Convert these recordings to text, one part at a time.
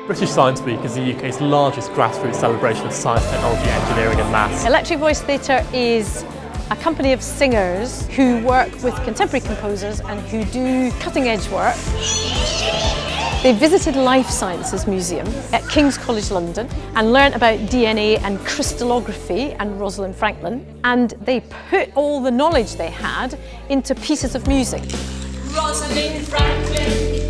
British Science Week is the UK's largest grassroots celebration of science, technology, engineering and maths. Electric Voice Theatre is a company of singers who work with contemporary composers and who do cutting-edge work. They visited Life Sciences Museum at King's College London and learnt about DNA and crystallography and Rosalind Franklin, and they put all the knowledge they had into pieces of music. Rosalind Franklin.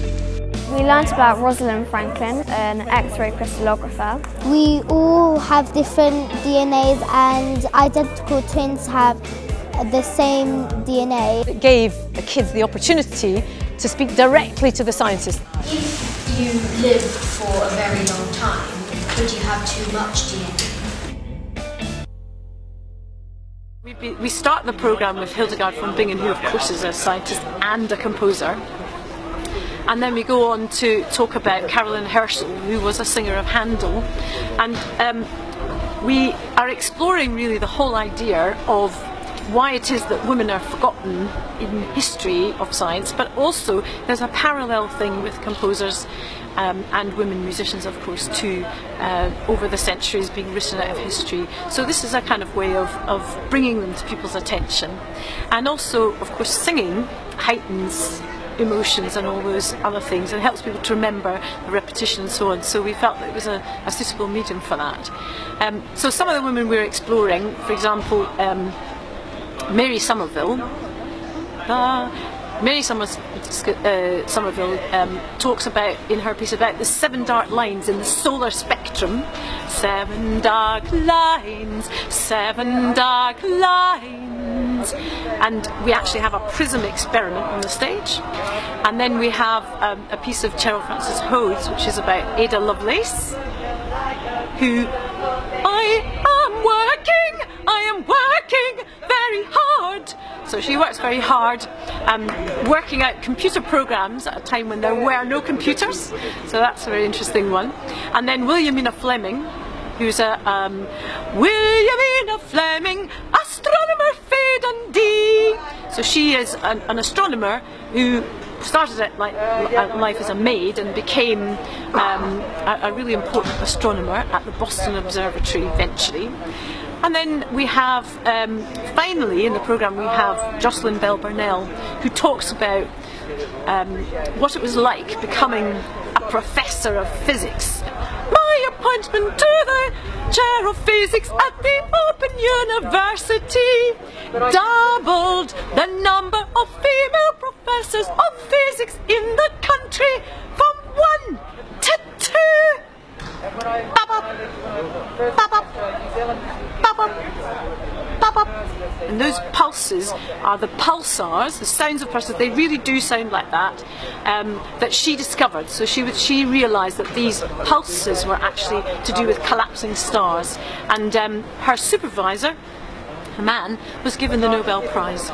We learnt about Rosalind Franklin, an X-ray crystallographer. We all have different DNAs and identical twins have the same DNA. It gave the kids the opportunity to speak directly to the scientists. If you lived for a very long time, could you have too much DNA? We start the programme with Hildegard von Bingen, who of course is a scientist and a composer. And then we go on to talk about Caroline Herschel, who was a singer of Handel. And we are exploring really the whole idea of why it is that women are forgotten in history of science, but also there's a parallel thing with composers and women musicians, of course, too, over the centuries being written out of history. So this is a kind of way of bringing them to people's attention. And also, of course, singing heightens emotions and all those other things and helps people to remember the repetition and so on. So we felt that it was a suitable medium for that. So some of the women we're exploring, for example, Mary Somerville. Mary Somerville talks about, in her piece, about the 7 dark lines in the solar spectrum. 7 dark lines, 7 dark lines. And we actually have a prism experiment on the stage. And then we have a piece of Cheryl Frances Hode's, which is about Ada Lovelace, who I am working very hard. So she works very hard, working out computer programs at a time when there were no computers. So that's a very interesting one. And then Williamina Fleming, who's a Williamina Fleming, astronomer fée Dundee. So she is an astronomer who started at life as a maid and became a really important astronomer at the Boston Observatory eventually. And then we have, finally in the programme, we have Jocelyn Bell Burnell, who talks about what it was like becoming a professor of physics. My appointment to the chair of physics at the Open University doubled the number of female professors of physics in the country from 1 to 2. And those pulses are the pulsars, the sounds of pulsars. They really do sound like that, that she discovered. So she realised that these pulses were actually to do with collapsing stars. And her supervisor, a man, was given the Nobel Prize.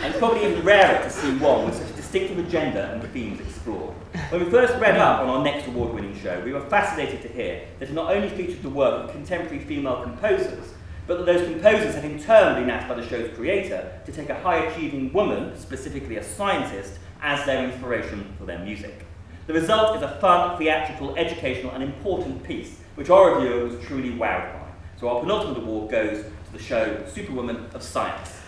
And it's probably even rarer to see one with such a distinctive agenda and themes explored. When we first read up on our next award-winning show, we were fascinated to hear that it not only featured the work of contemporary female composers, but that those composers had in turn been asked by the show's creator to take a high-achieving woman, specifically a scientist, as their inspiration for their music. The result is a fun, theatrical, educational and important piece, which our reviewer was truly wowed by. So our penultimate award goes to the show Superwomen of Science.